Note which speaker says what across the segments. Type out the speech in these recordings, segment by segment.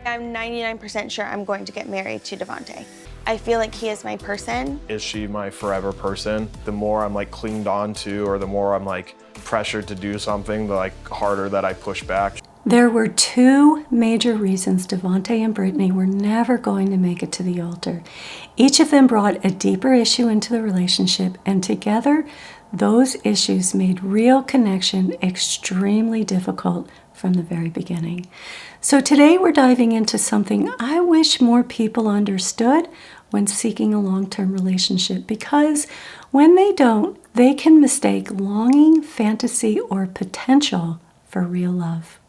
Speaker 1: I'm 99% sure I'm going to get married to Devanta. I feel like he is my person.
Speaker 2: Is she my forever person? The more I'm like clinged on to, or the more I'm like pressured to do something, the like harder that I push back.
Speaker 3: There were two major reasons Devanta and Brittany were never going to make it to the altar. Each of them brought a deeper issue into the relationship, and together, those issues made real connection extremely difficult from the very beginning. So today we're diving into something I wish more people understood when seeking a long-term relationship, because when they don't, they can mistake longing, fantasy, or potential for real love.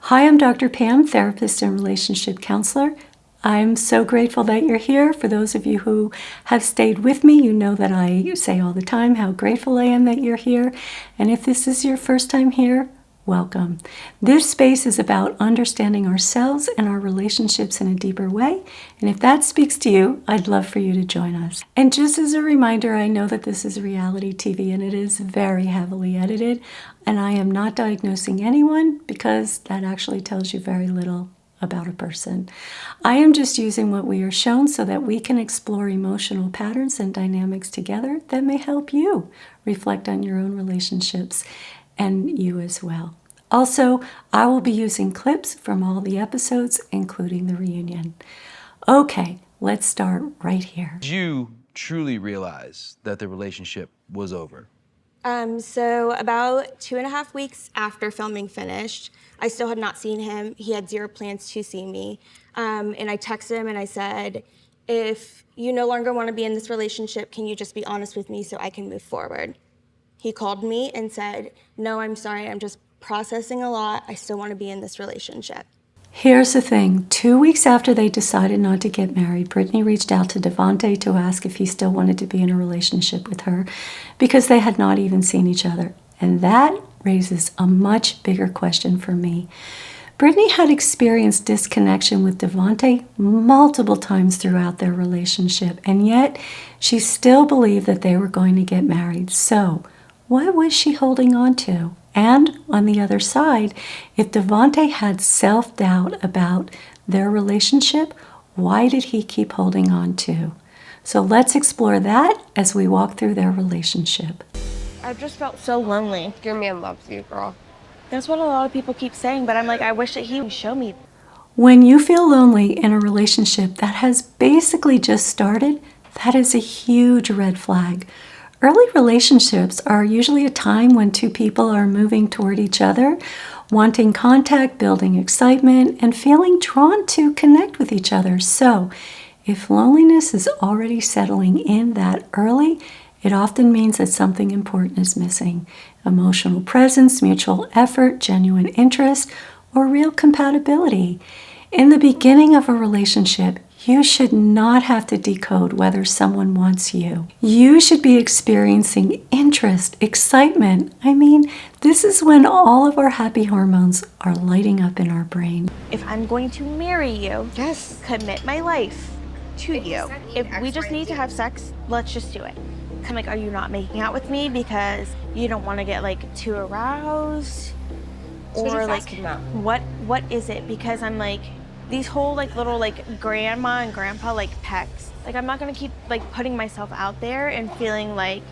Speaker 3: Hi, I'm Dr. Pam, therapist and relationship counselor. I'm so grateful that you're here. For those of you who have stayed with me, you know that I say all the time how grateful I am that you're here. And if this is your first time here, welcome. This space is about understanding ourselves and our relationships in a deeper way. And if that speaks to you, I'd love for you to join us. And just as a reminder, I know that this is reality TV and it is very heavily edited. And I am not diagnosing anyone because that actually tells you very little about a person. I am just using what we are shown so that we can explore emotional patterns and dynamics together that may help you reflect on your own relationships and you as well. Also, I will be using clips from all the episodes, including the reunion. Okay, let's start right here.
Speaker 4: Did you truly realize that the relationship was over?
Speaker 1: So about 2.5 weeks after filming finished, I still had not seen him. He had zero plans to see me. And I texted him and I said, if you no longer want to be in this relationship, can you just be honest with me so I can move forward? He called me and said, no, I'm sorry, I'm just processing a lot. I still want to be in this relationship.
Speaker 3: Here's the thing. 2 weeks after they decided not to get married, Brittany reached out to Devanta to ask if he still wanted to be in a relationship with her because they had not even seen each other. And that raises a much bigger question for me. Brittany had experienced disconnection with Devanta multiple times throughout their relationship, and yet she still believed that they were going to get married. So, what was she holding on to? And on the other side, if Devanta had self-doubt about their relationship, why did he keep holding on to? So let's explore that as we walk through their relationship.
Speaker 1: I just felt so lonely.
Speaker 5: Your man loves you, girl.
Speaker 1: That's what a lot of people keep saying, but I'm like, I wish that he would show me.
Speaker 3: When you feel lonely in a relationship that has basically just started, that is a huge red flag. Early relationships are usually a time when two people are moving toward each other, wanting contact, building excitement, and feeling drawn to connect with each other. So, if loneliness is already settling in that early, it often means that something important is missing. Emotional presence, mutual effort, genuine interest, or real compatibility. In the beginning of a relationship, you should not have to decode whether someone wants you. You should be experiencing interest, excitement. I mean, this is when all of our happy hormones are lighting up in our brain.
Speaker 1: If I'm going to marry you,
Speaker 5: Yes.
Speaker 1: commit my life to you. If we just need to have sex, let's just do it. I'm like, are you not making out with me because you don't want to get like too aroused? Or like, what is it? Because I'm like, these whole like little like grandma and grandpa like pecks. Like I'm not gonna keep like putting myself out there and feeling like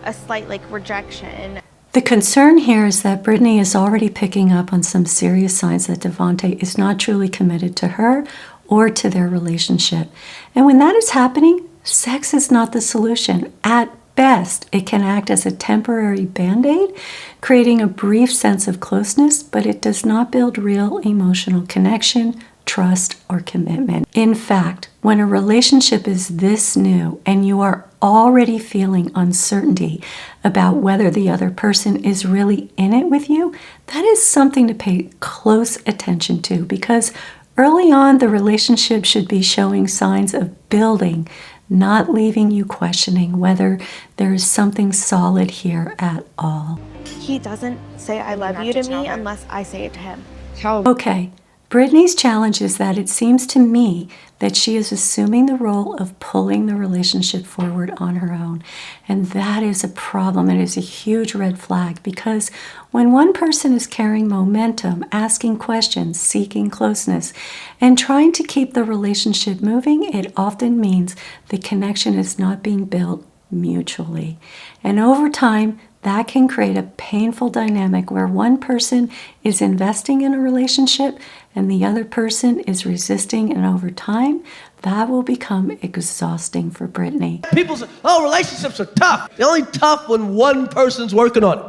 Speaker 1: a slight like rejection.
Speaker 3: The concern here is that Brittany is already picking up on some serious signs that Devanta is not truly committed to her or to their relationship. And when that is happening, sex is not the solution. At best, it can act as a temporary band-aid, creating a brief sense of closeness, but it does not build real emotional connection, trust, or commitment. In fact, when a relationship is this new and you are already feeling uncertainty about whether the other person is really in it with you, that is something to pay close attention to, because early on the relationship should be showing signs of building, not leaving you questioning whether there is something solid here at all.
Speaker 1: He doesn't say I love you to me unless I say it to him.
Speaker 3: Okay, Brittany's challenge is that it seems to me that she is assuming the role of pulling the relationship forward on her own. And that is a problem. It is a huge red flag, because when one person is carrying momentum, asking questions, seeking closeness, and trying to keep the relationship moving, it often means the connection is not being built mutually. And over time, that can create a painful dynamic where one person is investing in a relationship and the other person is resisting, and over time, that will become exhausting for Brittany.
Speaker 5: People say, oh, relationships are tough. They're only tough when one person's working on it.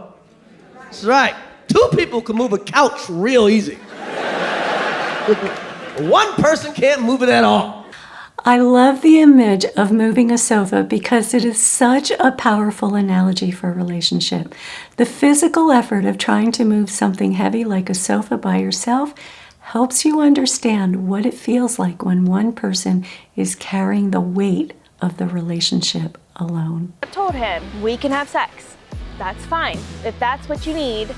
Speaker 5: That's right. Two people can move a couch real easy. One person can't move it at all.
Speaker 3: I love the image of moving a sofa because it is such a powerful analogy for a relationship. The physical effort of trying to move something heavy like a sofa by yourself helps you understand what it feels like when one person is carrying the weight of the relationship alone.
Speaker 1: I told him we can have sex. That's fine. If that's what you need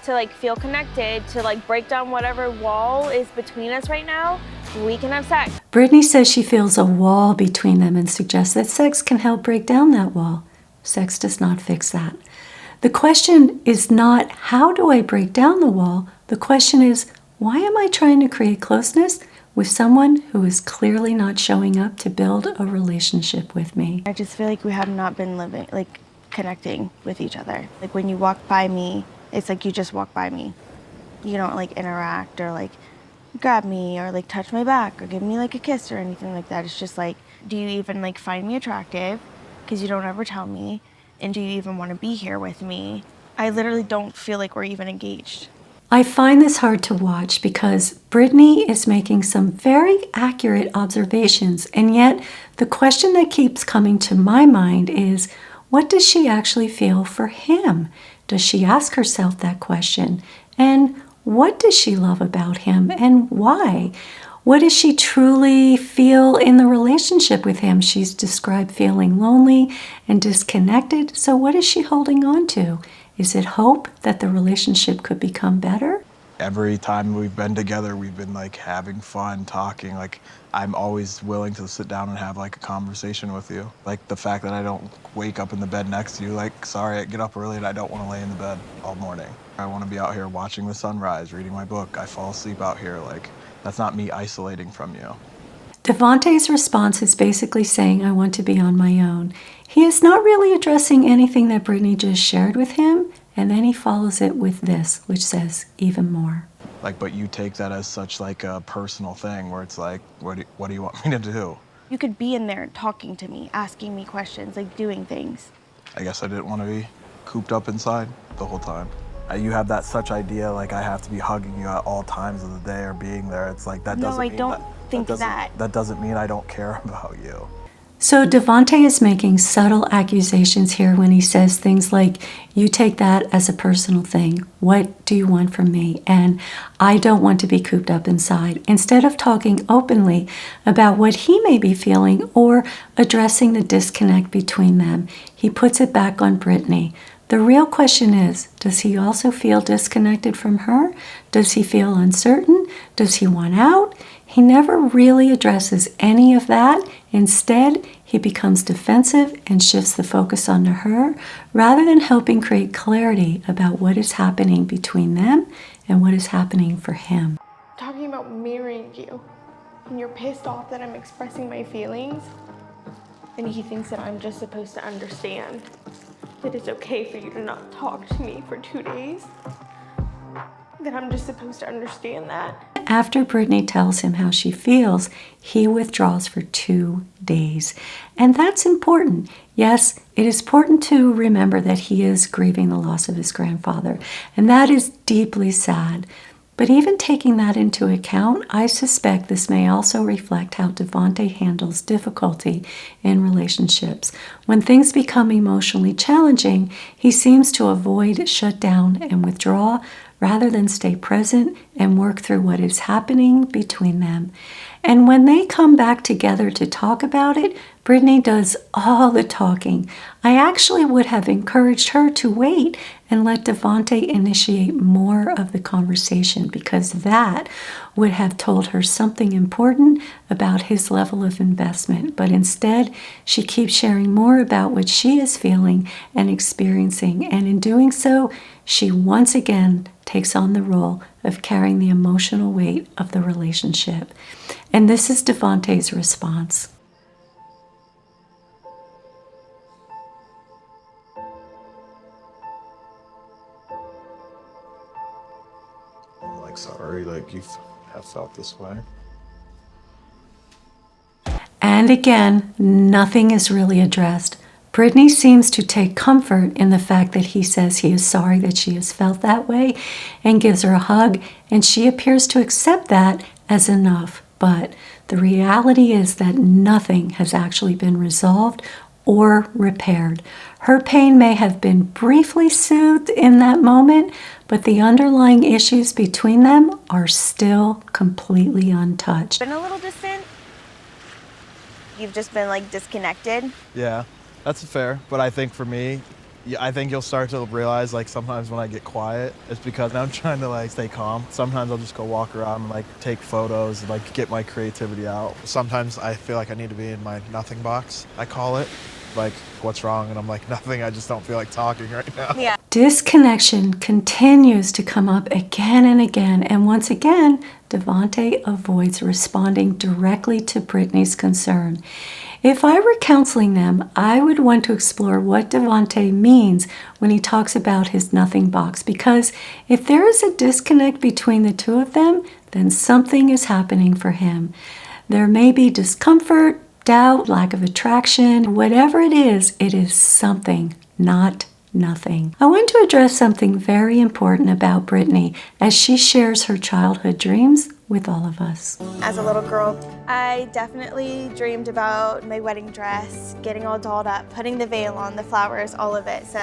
Speaker 1: to like feel connected, to like break down whatever wall is between us right now, we can have sex.
Speaker 3: Brittany says she feels a wall between them and suggests that sex can help break down that wall. Sex does not fix that. The question is not, how do I break down the wall? The question is, why am I trying to create closeness with someone who is clearly not showing up to build a relationship with me?
Speaker 1: I just feel like we have not been connecting with each other. Like when you walk by me, it's like you just walk by me. You don't like interact or like grab me or like touch my back or give me like a kiss or anything like that. It's just like, do you even like find me attractive? Because you don't ever tell me. And do you even want to be here with me? I literally don't feel like we're even engaged.
Speaker 3: I find this hard to watch because Brittany is making some very accurate observations, and yet the question that keeps coming to my mind is, what does she actually feel for him? Does she ask herself that question? And what does she love about him and why? What does she truly feel in the relationship with him? She's described feeling lonely and disconnected, so what is she holding on to? Is it hope that the relationship could become better?
Speaker 6: Every time we've been together, we've been like having fun, talking. Like I'm always willing to sit down and have like a conversation with you. Like the fact that I don't wake up in the bed next to you, like, sorry, I get up early and I don't want to lay in the bed all morning. I want to be out here watching the sunrise, reading my book. I fall asleep out here. Like that's not me isolating from you.
Speaker 3: Devante's response is basically saying, I want to be on my own. He is not really addressing anything that Brittany just shared with him, and then he follows it with this, which says even more.
Speaker 6: Like, but you take that as such like a personal thing where it's like, what do you want me to do?
Speaker 1: You could be in there talking to me, asking me questions, like doing things.
Speaker 6: I guess I didn't want to be cooped up inside the whole time. You have that such idea like I have to be hugging you at all times of the day or being there. It's like that doesn't
Speaker 1: No, I
Speaker 6: mean
Speaker 1: don't think that.
Speaker 6: That doesn't mean I don't care about you.
Speaker 3: So Devante is making subtle accusations here when he says things like, you take that as a personal thing. What do you want from me? And I don't want to be cooped up inside. Instead of talking openly about what he may be feeling or addressing the disconnect between them, he puts it back on Brittany. The real question is, does he also feel disconnected from her? Does he feel uncertain? Does he want out? He never really addresses any of that. Instead, he becomes defensive and shifts the focus onto her rather than helping create clarity about what is happening between them and what is happening for him.
Speaker 7: Talking about marrying you, and you're pissed off that I'm expressing my feelings, and he thinks that I'm just supposed to understand that it's okay for you to not talk to me for 2 days, that I'm just supposed to understand that.
Speaker 3: After Brittany tells him how she feels, he withdraws for 2 days. And that's important. Yes, it is important to remember that he is grieving the loss of his grandfather, and that is deeply sad. But even taking that into account, I suspect this may also reflect how Devante handles difficulty in relationships. When things become emotionally challenging, he seems to avoid, shut down, and withdraw rather than stay present and work through what is happening between them. And when they come back together to talk about it, Brittany does all the talking. I actually would have encouraged her to wait and let Devanta initiate more of the conversation, because that would have told her something important about his level of investment. But instead, she keeps sharing more about what she is feeling and experiencing. And in doing so, she once again takes on the role of carrying the emotional weight of the relationship. And this is Devante's response.
Speaker 2: I'm like, sorry, like you have felt this way.
Speaker 3: And again, nothing is really addressed. Brittany seems to take comfort in the fact that he says he is sorry that she has felt that way and gives her a hug, and she appears to accept that as enough. But the reality is that nothing has actually been resolved or repaired. Her pain may have been briefly soothed in that moment, but the underlying issues between them are still completely untouched.
Speaker 1: Been a little distant? You've just been like disconnected?
Speaker 6: Yeah, that's fair. But I think for me, I think you'll start to realize, like, sometimes when I get quiet, it's because I'm trying to, like, stay calm. Sometimes I'll just go walk around and, like, take photos and, like, get my creativity out. Sometimes I feel like I need to be in my nothing box, I call it. Like, what's wrong? And I'm like, nothing, I just don't feel like talking right now.
Speaker 1: Yeah.
Speaker 3: Disconnection continues to come up again and again, and once again, Devanta avoids responding directly to Brittany's concern. If I were counseling them, I would want to explore what Devanta means when he talks about his nothing box, because if there is a disconnect between the two of them, then something is happening for him. There may be discomfort, doubt, lack of attraction, whatever it is something, not nothing. I want to address something very important about Brittany as she shares her childhood dreams with all of us.
Speaker 1: As a little girl, I definitely dreamed about my wedding dress, getting all dolled up, putting the veil on, the flowers, all of it. So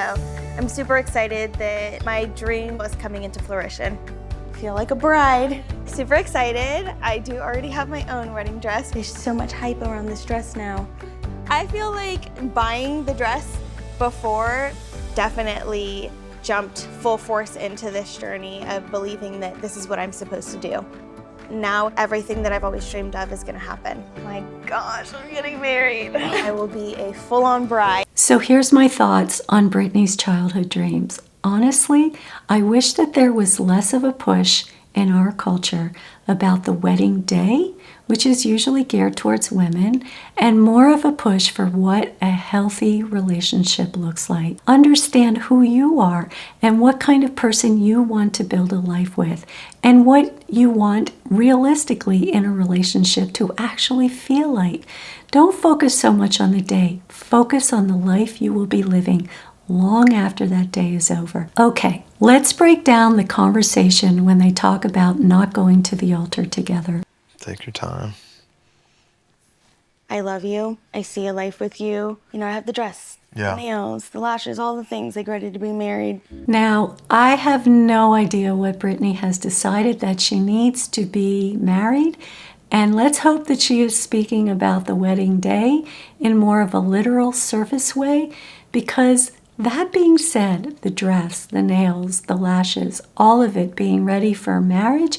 Speaker 1: I'm super excited that my dream was coming into fruition. I feel like a bride. Super excited. I do already have my own wedding dress. There's so much hype around this dress now. I feel like buying the dress before definitely jumped full force into this journey of believing that this is what I'm supposed to do. Now everything that I've always dreamed of is gonna happen. My gosh, I'm getting married. I will be a full-on bride.
Speaker 3: So here's my thoughts on Brittany's childhood dreams. Honestly, I wish that there was less of a push in our culture about the wedding day, which is usually geared towards women, and more of a push for what a healthy relationship looks like. Understand who you are and what kind of person you want to build a life with, and what you want realistically in a relationship to actually feel like. Don't focus so much on the day. Focus on the life you will be living long after that day is over. Okay, let's break down the conversation when they talk about not going to the altar together.
Speaker 6: Take your time.
Speaker 1: I love you. I see a life with you. You know, I have the dress, the nails, the lashes, all the things, like ready to be married.
Speaker 3: Now, I have no idea what Brittany has decided that she needs to be married, and let's hope that she is speaking about the wedding day in more of a literal surface way, because that being said, the dress, the nails, the lashes, all of it being ready for marriage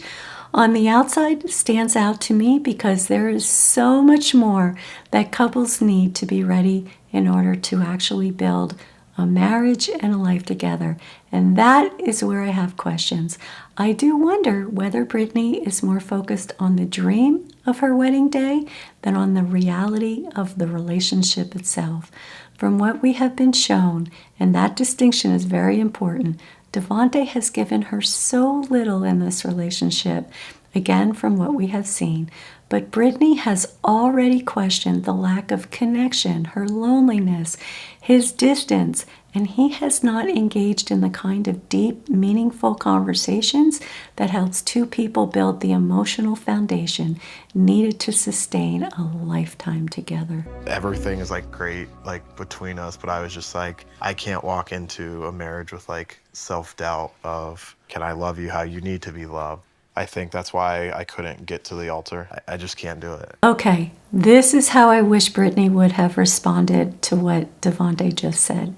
Speaker 3: on the outside stands out to me, because there is so much more that couples need to be ready in order to actually build a marriage and a life together. And that is where I have questions. I do wonder whether Brittany is more focused on the dream of her wedding day than on the reality of the relationship itself. From what we have been shown, and that distinction is very important, Devanta has given her so little in this relationship, again from what we have seen. But Brittany has already questioned the lack of connection, her loneliness, his distance, and he has not engaged in the kind of deep, meaningful conversations that helps two people build the emotional foundation needed to sustain a lifetime together.
Speaker 6: Everything is like great, like between us, but I was just like, I can't walk into a marriage with like self-doubt of, can I love you how you need to be loved?
Speaker 2: I think that's why I couldn't get to the altar. I just can't do it.
Speaker 3: Okay, this is how I wish Brittany would have responded to what Devanta just said.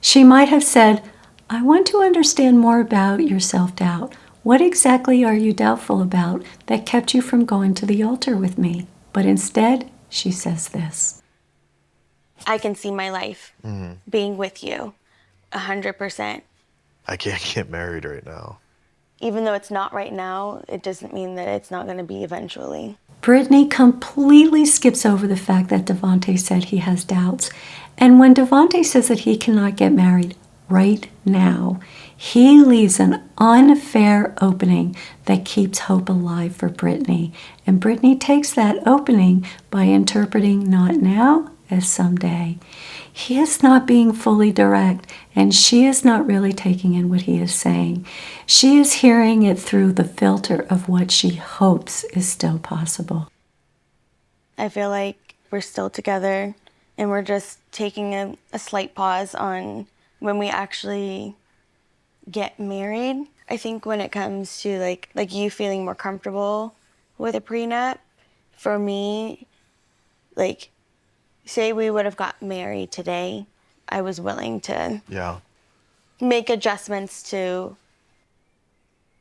Speaker 3: She might have said, I want to understand more about your self-doubt. What exactly are you doubtful about that kept you from going to the altar with me? But instead, she says this.
Speaker 1: I can see my life being with you 100%.
Speaker 2: I can't get married right now.
Speaker 1: Even though it's not right now, it doesn't mean that it's not going to be eventually.
Speaker 3: Brittany completely skips over the fact that Devanta said he has doubts. And when Devanta says that he cannot get married right now, he leaves an unfair opening that keeps hope alive for Brittany. And Brittany takes that opening by interpreting not now as someday. He is not being fully direct, and she is not really taking in what he is saying. She is hearing it through the filter of what she hopes is still possible.
Speaker 1: I feel like we're still together and we're just taking a slight pause on when we actually get married. I think when it comes to like you feeling more comfortable with a prenup, for me, like, say we would have got married today, I was willing to make adjustments to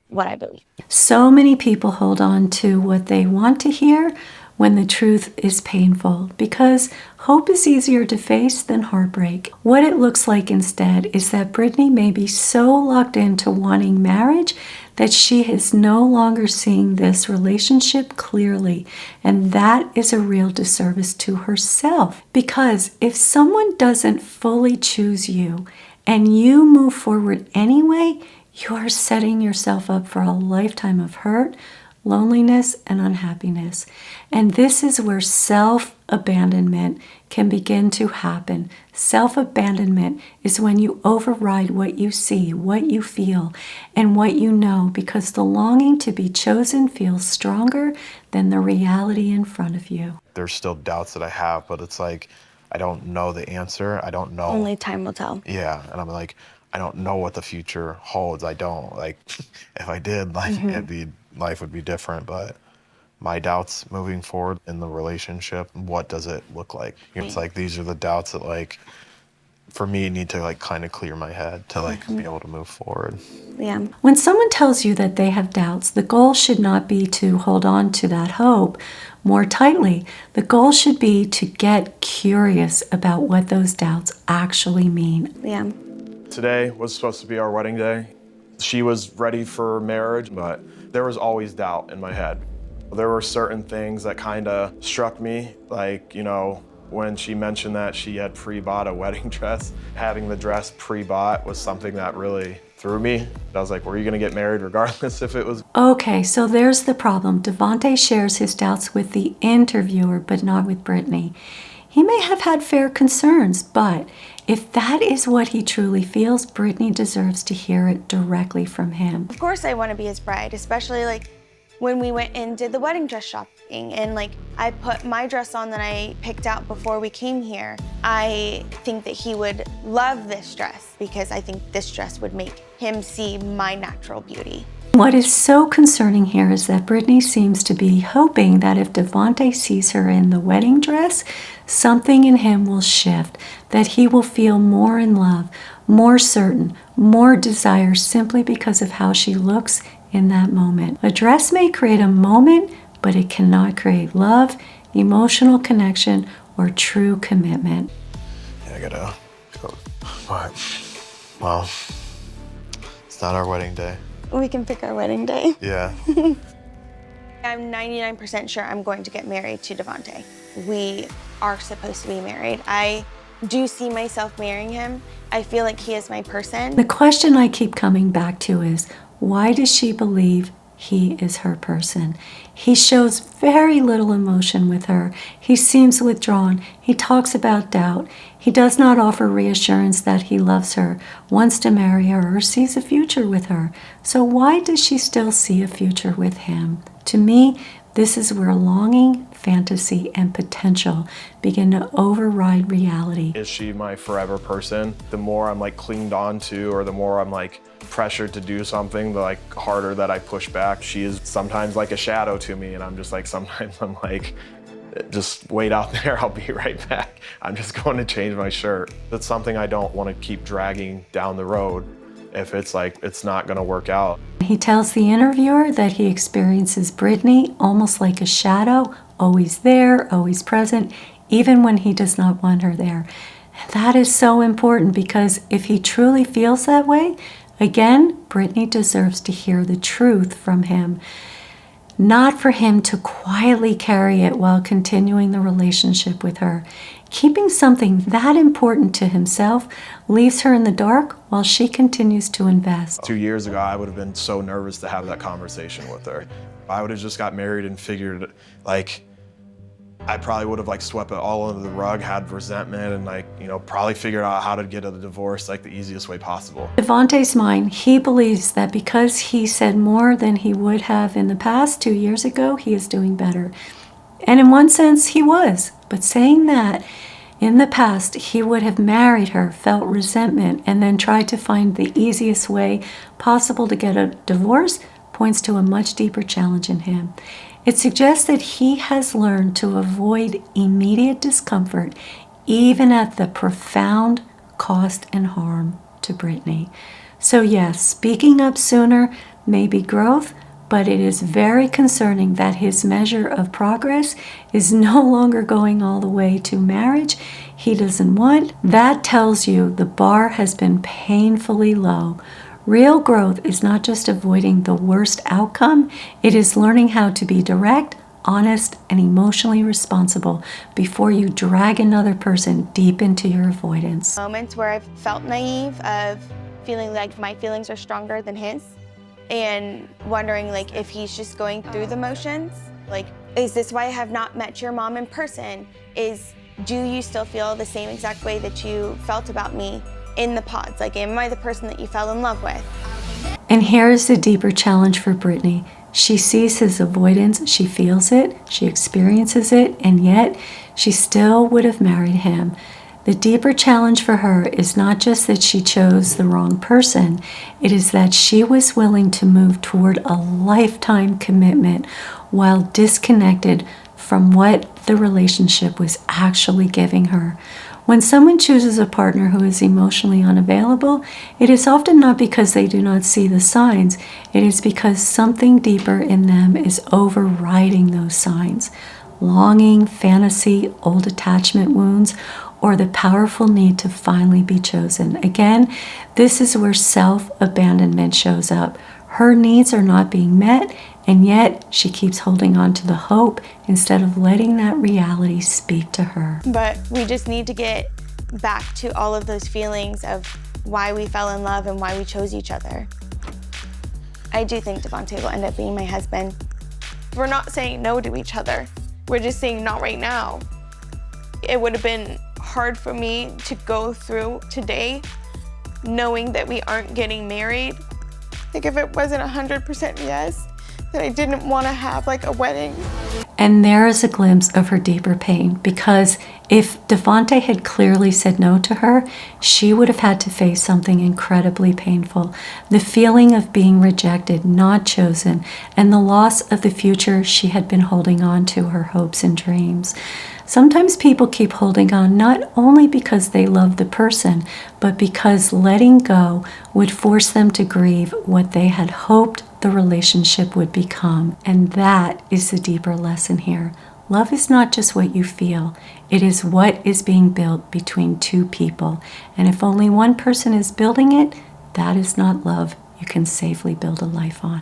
Speaker 1: what I believe.
Speaker 3: So many people hold on to what they want to hear when the truth is painful, because hope is easier to face than heartbreak. What it looks like instead is that Brittany may be so locked into wanting marriage that she is no longer seeing this relationship clearly, and that is a real disservice to herself. Because if someone doesn't fully choose you and you move forward anyway, you are setting yourself up for a lifetime of hurt, loneliness, and unhappiness. And this is where self-abandonment can begin to happen. Self-abandonment is when you override what you see, what you feel, and what you know, because the longing to be chosen feels stronger than the reality in front of you.
Speaker 2: There's still doubts that I have, but it's like, I don't know the answer. I don't know.
Speaker 1: Only time will tell.
Speaker 2: Yeah, and I'm like, I don't know what the future holds. I don't. Like, if I did, like, life would be different, but my doubts moving forward in the relationship, what does it look like? It's like, these are the doubts that, like, for me, need to, like, kind of clear my head to, like, be able to move forward.
Speaker 1: Yeah.
Speaker 3: When someone tells you that they have doubts, the goal should not be to hold on to that hope more tightly. The goal should be to get curious about what those doubts actually mean.
Speaker 1: Yeah.
Speaker 2: Today was supposed to be our wedding day. She was ready for marriage, but there was always doubt in my head. There were certain things that kind of struck me, like, you know, when she mentioned that she had pre-bought a wedding dress, having the dress pre-bought was something that really threw me. I was like, were you gonna get married regardless if it was?
Speaker 3: Okay, so there's the problem. Devanta shares his doubts with the interviewer, but not with Brittany. He may have had fair concerns, but if that is what he truly feels, Brittany deserves to hear it directly from him.
Speaker 1: Of course I want to be his bride, especially like when we went and did the wedding dress shopping, and like I put my dress on that I picked out before we came here. I think that he would love this dress because I think this dress would make him see my natural beauty.
Speaker 3: What is so concerning here is that Brittany seems to be hoping that if Devanta sees her in the wedding dress, something in him will shift, that he will feel more in love, more certain, more desire simply because of how she looks in that moment. A dress may create a moment, but it cannot create love, emotional connection, or true commitment.
Speaker 2: Yeah, I gotta go. But, well, it's not our wedding day.
Speaker 1: We can pick our wedding day.
Speaker 2: Yeah.
Speaker 1: I'm 99% sure I'm going to get married to Devanta. We are supposed to be married. I do see myself marrying him. I feel like he is my person.
Speaker 3: The question I keep coming back to is, why does she believe he is her person? He shows very little emotion with her. He seems withdrawn. He talks about doubt. He does not offer reassurance that he loves her, wants to marry her, or sees a future with her. So why does she still see a future with him? To me, This is where longing, fantasy, and potential begin to override reality.
Speaker 2: Is she my forever person? The more I'm like clinged on to, or the more I'm like pressured to do something, the like harder that I push back. She is sometimes like a shadow to me, and I'm just like, sometimes I'm like, just wait out there, I'll be right back. I'm just going to change my shirt. That's something I don't want to keep dragging down the road if it's like, it's not going to work out.
Speaker 3: He tells the interviewer that he experiences Brittany almost like a shadow, always there, always present, even when he does not want her there. That is so important, because if he truly feels that way, again, Brittany deserves to hear the truth from him. Not for him to quietly carry it while continuing the relationship with her. Keeping something that important to himself leaves her in the dark while she continues to invest.
Speaker 2: 2 years ago, I would have been so nervous to have that conversation with her. I would have just got married and figured, like, I probably would have like swept it all under the rug, had resentment, and like, you know, probably figured out how to get a divorce like the easiest way possible.
Speaker 3: Devante's mind, he believes that because he said more than he would have in the past 2 years ago, he is doing better. And in one sense, he was. But saying that in the past he would have married her, felt resentment, and then tried to find the easiest way possible to get a divorce points to a much deeper challenge in him. It suggests that he has learned to avoid immediate discomfort, even at the profound cost and harm to Brittany. So yes, speaking up sooner may be growth, but it is very concerning that his measure of progress is no longer going all the way to marriage he doesn't want. That tells you the bar has been painfully low. Real growth is not just avoiding the worst outcome, it is learning how to be direct, honest, and emotionally responsible before you drag another person deep into your avoidance.
Speaker 1: Moments where I've felt naive of feeling like my feelings are stronger than his, and wondering like if he's just going through the motions. Like, is this why I have not met your mom in person? Do you still feel the same exact way that you felt about me in the pods? Like, am I the person that you fell in love with?
Speaker 3: And here is the deeper challenge for Brittany. She sees his avoidance, she feels it, she experiences it, and yet she still would have married him. The deeper challenge for her is not just that she chose the wrong person, it is that she was willing to move toward a lifetime commitment while disconnected from what the relationship was actually giving her. When someone chooses a partner who is emotionally unavailable, it is often not because they do not see the signs. It is because something deeper in them is overriding those signs. Longing, fantasy, old attachment wounds, or the powerful need to finally be chosen. Again, this is where self-abandonment shows up. Her needs are not being met, and yet she keeps holding on to the hope instead of letting that reality speak to her.
Speaker 1: But we just need to get back to all of those feelings of why we fell in love and why we chose each other. I do think Devanta will end up being my husband. We're not saying no to each other. We're just saying not right now. It would have been hard for me to go through today knowing that we aren't getting married. Like, if it wasn't 100% yes, that I didn't want to have like a wedding.
Speaker 3: And there is a glimpse of her deeper pain, because if Devanta had clearly said no to her, she would have had to face something incredibly painful. The feeling of being rejected, not chosen, and the loss of the future she had been holding on to, her hopes and dreams. Sometimes people keep holding on not only because they love the person, but because letting go would force them to grieve what they had hoped the relationship would become. And that is the deeper lesson here. Love is not just what you feel. It is what is being built between two people. And if only one person is building it, that is not love you can safely build a life on.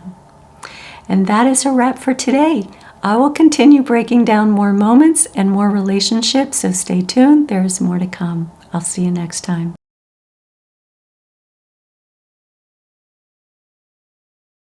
Speaker 3: And that is a wrap for today. I will continue breaking down more moments and more relationships, so stay tuned. There is more to come. I'll see you next time.